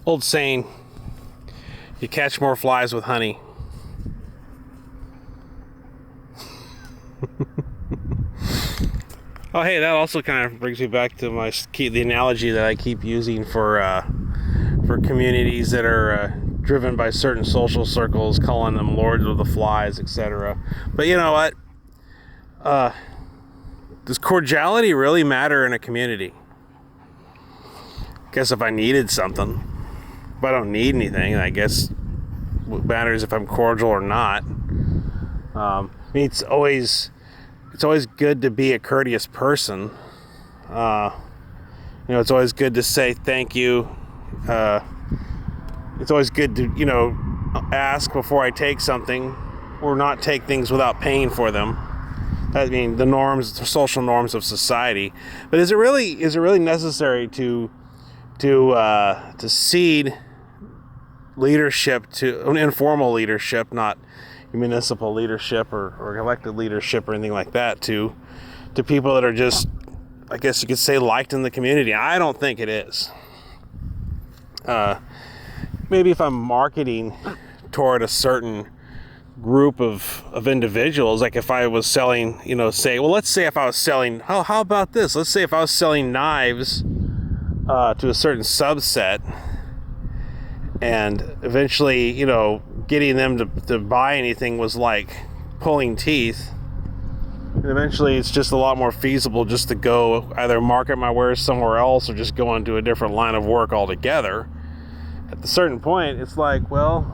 Old saying, you catch more flies with honey. Oh, hey, that also kind of brings me back to the analogy that I keep using for communities that are driven by certain social circles, calling them lords of the flies, etc. But you know what? Does cordiality really matter in a community? I guess if I needed something. If I don't need anything, I guess what matters if I'm cordial or not. I mean, it's always good to be a courteous person. It's always good to say thank you. It's always good to, ask before I take something, or not take things without paying for them. I mean, the social norms of society. But is it really necessary to cede leadership to informal leadership, not municipal leadership or elected leadership or anything like that, to people that are just, I guess you could say, liked in the community? I don't think it is. Maybe if I'm marketing toward a certain group of individuals, like if I was selling, let's say if I was selling, how about this? Let's say if I was selling knives to a certain subset, and eventually, getting them to buy anything was like pulling teeth. And eventually it's just a lot more feasible just to go either market my wares somewhere else or just go into a different line of work altogether. At a certain point, it's like, well,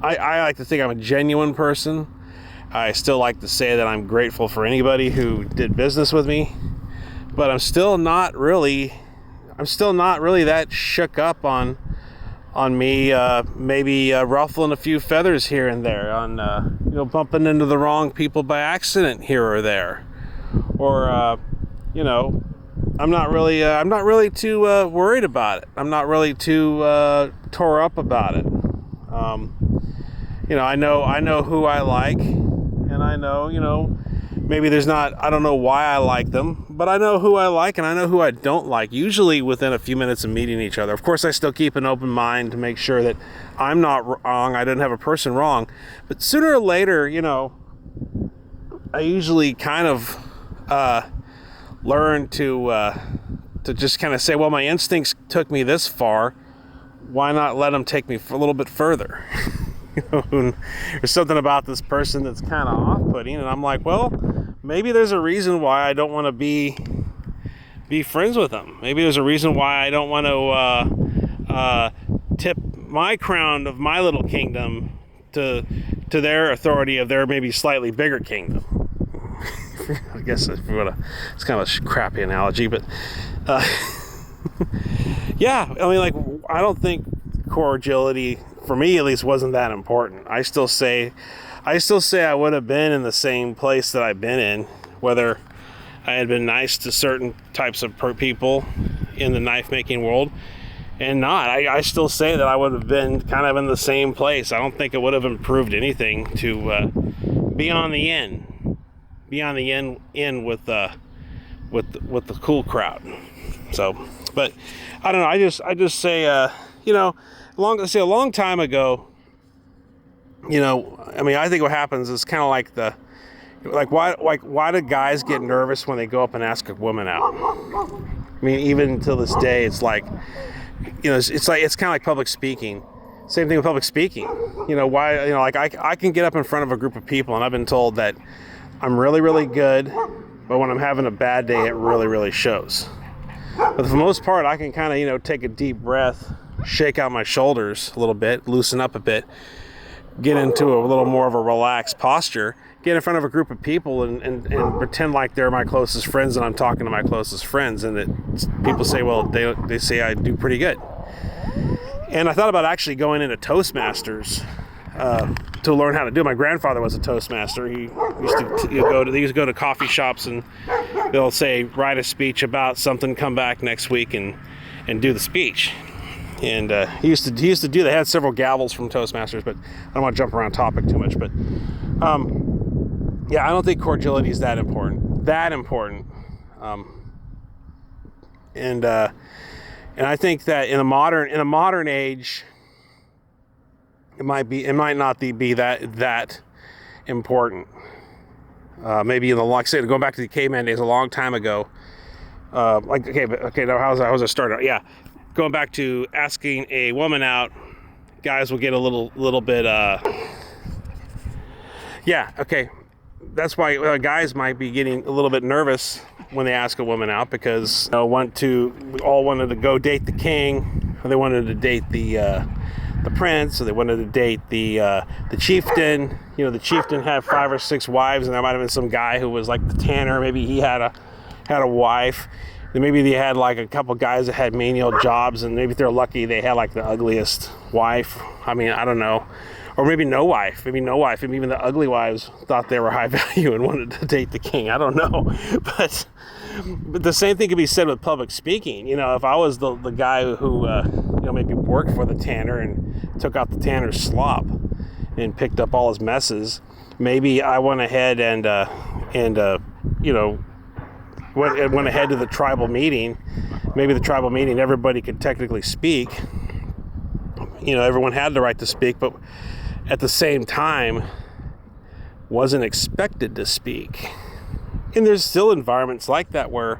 I like to think I'm a genuine person. I still like to say that I'm grateful for anybody who did business with me, but I'm still not really that shook up on me maybe ruffling a few feathers here and there, on bumping into the wrong people by accident here or there, or I'm not really too worried about it. I'm not really too tore up about it. I know who I like, and I know, maybe I don't know why I like them, but I know who I like and I know who I don't like, usually within a few minutes of meeting each other. Of course, I still keep an open mind to make sure that I'm not wrong, I didn't have a person wrong, but sooner or later, I usually kind of learn to just kind of say, well, my instincts took me this far, why not let them take me a little bit further? There's something about this person that's kind of off-putting, and I'm like, well, maybe there's a reason why I don't want to be friends with them. Maybe there's a reason why I don't want to tip my crown of my little kingdom to their authority of their maybe slightly bigger kingdom. I guess it's kind of a crappy analogy, but yeah, I mean, like, I don't think cordiality, for me at least, wasn't that important. I still say I would have been in the same place that I've been in, whether I had been nice to certain types of people in the knife making world and not. I still say that I would have been kind of in the same place. I don't think it would have improved anything to be on the end with the cool crowd. So, but I don't know. I just say, a long time ago, I mean, I think what happens is kind of like why do guys get nervous when they go up and ask a woman out? I mean, even till this day, it's like, it's kind of like public speaking. Same thing with public speaking. Why, I can get up in front of a group of people, and I've been told that I'm really, really good, but when I'm having a bad day, it really, really shows. But for the most part, I can kind of, take a deep breath, shake out my shoulders a little bit, loosen up a bit, get into a little more of a relaxed posture, get in front of a group of people and pretend like they're my closest friends and I'm talking to my closest friends, and that people say, well, they say I do pretty good. And I thought about actually going into Toastmasters to learn how to do it. My grandfather was a Toastmaster. He used to go to coffee shops, and they'll say, write a speech about something, come back next week and do the speech. And he used to do. They had several gavels from Toastmasters, but I don't want to jump around topic too much. But yeah, I don't think cordiality is that important. And I think that in a modern age, it might not be that important. Maybe like I said, going back to the caveman days a long time ago. Now how's I started? Yeah, going back to asking a woman out, guys will get a little bit. Yeah, okay. That's why guys might be getting a little bit nervous when they ask a woman out, because all wanted to go date the king, or they wanted to date the prince, or they wanted to date the chieftain. You know, the chieftain had 5 or 6 wives, and there might have been some guy who was like the tanner. Maybe he had a wife. And maybe they had like a couple guys that had menial jobs, and maybe if they're lucky, they had like the ugliest wife. I mean, I don't know. Or maybe no wife. Maybe even the ugly wives thought they were high value and wanted to date the king. I don't know. But the same thing could be said with public speaking. You know, if I was the guy who maybe worked for the tanner and took out the tanner's slop and picked up all his messes, maybe I went ahead and went ahead to the tribal meeting. Maybe the tribal meeting, everybody could technically speak. You know, everyone had the right to speak, but at the same time, wasn't expected to speak. And there's still environments like that where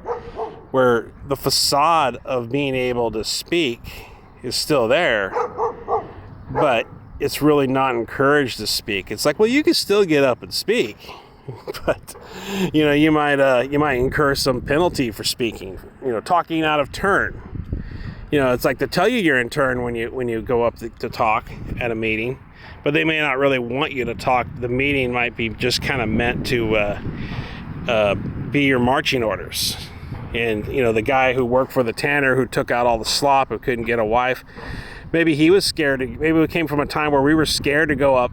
the facade of being able to speak is still there, but it's really not encouraged to speak. It's like, well, you can still get up and speak, but you might incur some penalty for speaking. You know, talking out of turn. You know, it's like to tell you're in turn when you go up to talk at a meeting, but they may not really want you to talk. The meeting might be just kind of meant to be your marching orders. And the guy who worked for the tanner, who took out all the slop, who couldn't get a wife, maybe he was scared. Maybe we came from a time where we were scared to go up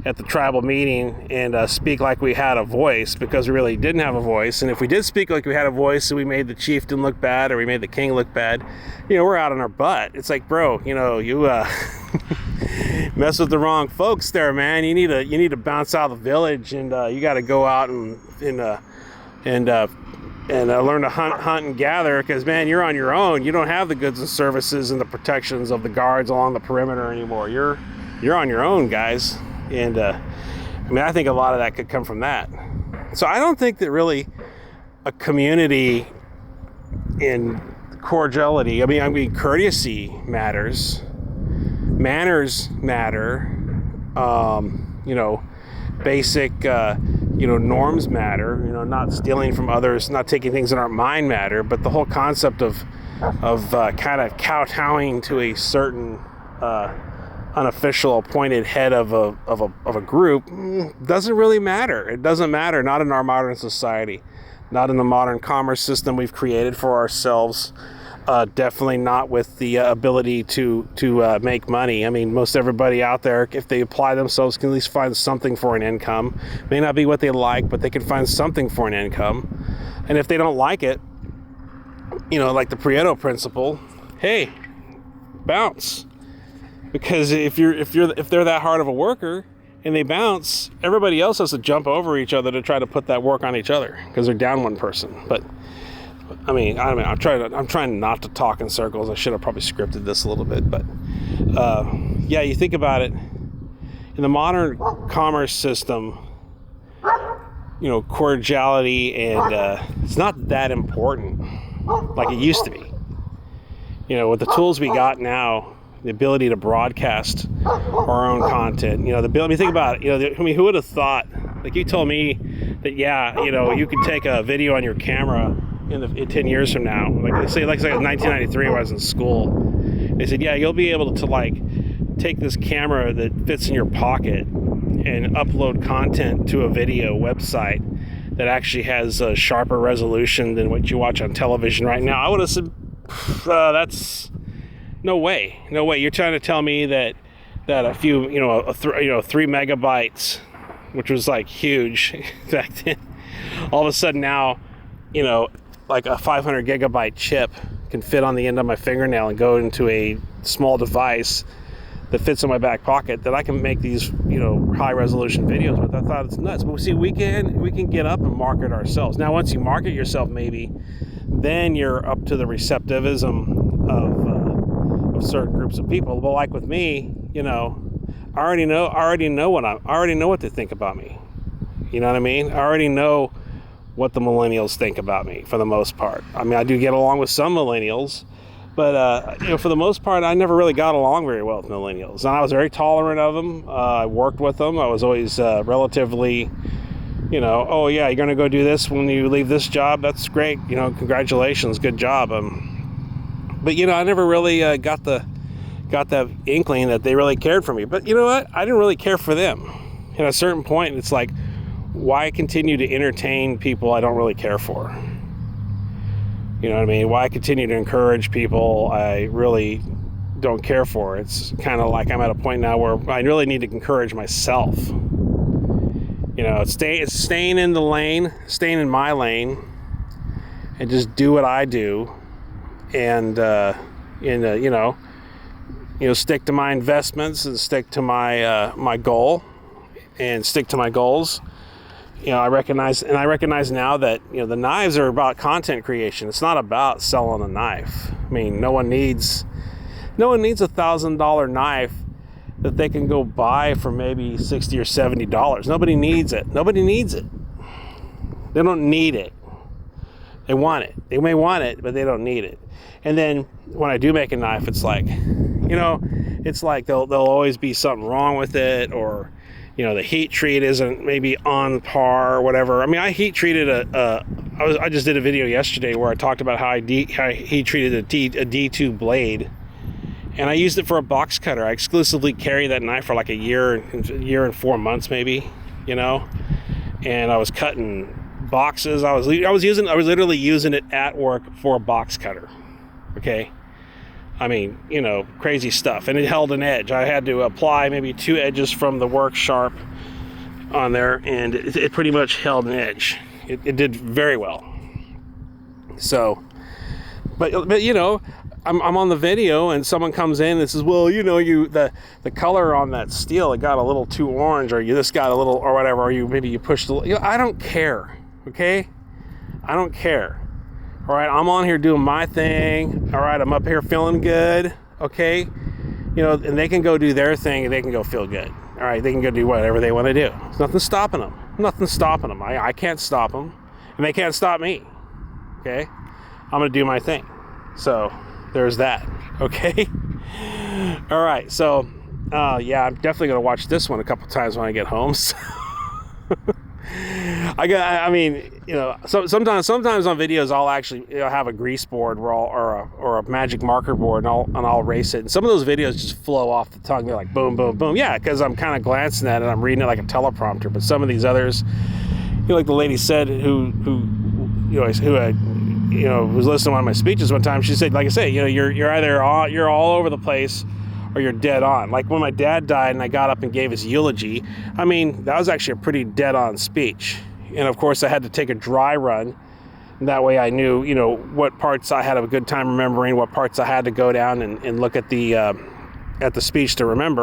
at the tribal meeting and speak like we had a voice, because we really didn't have a voice. And if we did speak like we had a voice, and we made the chieftain look bad, or we made the king look bad, we're out on our butt. It's like, bro, you mess with the wrong folks there, man. You need to bounce out of the village, and you got to go out and learn to hunt and gather, because, man, you're on your own. You don't have the goods and services and the protections of the guards along the perimeter anymore. You're on your own, guys. And I think a lot of that could come from that. So I don't think that really a community in cordiality, I mean courtesy matters, manners matter, basic norms matter, not stealing from others, not taking things that aren't mine matter. But the whole concept of kind of kowtowing to a certain unofficial appointed head of a group doesn't really matter. It doesn't matter, not in our modern society, not in the modern commerce system we've created for ourselves. Definitely not with the ability to make money. I mean, most everybody out there, if they apply themselves, can at least find something for an income. May not be what they like, but they can find something for an income. And if they don't like it, like the Pareto principle, hey, bounce. Because if they're that hard of a worker and they bounce, everybody else has to jump over each other to try to put that work on each other, because they're down one person. But I'm trying not to talk in circles. I should have probably scripted this a little bit, but you think about it. In the modern commerce system, cordiality and it's not that important like it used to be. With the tools we got now, the ability to broadcast our own content, think about it. Who would have thought? Like, you told me that, you could take a video on your camera in 10 years from now. Like 1993 when I was in school. They said, you'll be able to take this camera that fits in your pocket and upload content to a video website that actually has a sharper resolution than what you watch on television right now. I would have said, that's no way. You're trying to tell me that a few, 3 megabytes, which was like huge back then, all of a sudden now, like a 500 gigabyte chip can fit on the end of my fingernail and go into a small device that fits in my back pocket, that I can make these, high resolution videos with. I thought it's nuts. But see, we can get up and market ourselves. Now, once you market yourself, maybe then you're up to the receptivism of certain groups of people. But like with me, you know, I already know what they think about me. You know what I mean? I already know what the millennials think about me for the most part. I mean, I do get along with some millennials, but you know, for the most part, I never really got along very well with millennials. And I was very tolerant of them. I worked with them. I was always relatively, you know, oh yeah, you're gonna go do this when you leave this job. That's great. You know, congratulations, good job. But you know, I never really got that inkling that they really cared for me. But you know what? I didn't really care for them. At a certain point, it's like, why continue to entertain people I don't really care for? You know what I mean? Why continue to encourage people I really don't care for? It's kind of like I'm at a point now where I really need to encourage myself. You know, it's staying in the lane, staying in my lane, and just do what I do, and you know, stick to my investments and stick to my my goal, and stick to my goals. You know, I recognize now that, you know, the knives are about content creation. It's not about selling a knife. I mean, no one needs $1,000 knife that they can go buy for maybe $60 or $70. Nobody needs it. They don't need it. They want it. They may want it, but they don't need it. And then when I do make a knife, it's like, you know, it's like there'll always be something wrong with it, or, you know, the heat treat isn't maybe on par or whatever. I mean, I heat treated I just did a video yesterday where I talked about how I heat treated a D2 blade, and I used it for a box cutter. I exclusively carry that knife for like a year and 4 months maybe, you know, and I was cutting boxes. I was literally using it at work for a box cutter. Okay. I mean, you know, crazy stuff. And it held an edge. I had to apply maybe 2 edges from the work sharp on there, and it pretty much held an edge. It did very well. So, but you know, I'm on the video, and someone comes in and says, well, you know, the color on that steel, it got a little too orange, or you just got a little, or whatever, or maybe you pushed a little. You know, I don't care, okay? I don't care. All right, I'm on here doing my thing. All right, I'm up here feeling good, okay? You know, and they can go do their thing, and they can go feel good. All right, they can go do whatever they want to do. There's nothing stopping them. I can't stop them, and they can't stop me, okay? I'm going to do my thing. So there's that, okay? All right, so, yeah, I'm definitely going to watch this one a couple times when I get home. So I mean, you know, sometimes on videos I'll actually, you know, have a grease board or a magic marker board, and I'll erase it. And some of those videos just flow off the tongue. They're like boom, boom, boom. Yeah, because I'm kind of glancing at it, I'm reading it like a teleprompter. But some of these others, you know, like the lady said, who was listening to one of my speeches one time. She said, like I say, you know, you're either you're all over the place, or you're dead on. Like when my dad died and I got up and gave his eulogy, I mean, that was actually a pretty dead on speech. And of course I had to take a dry run. That way I knew, you know, what parts I had a good time remembering, what parts I had to go down and look at the speech to remember.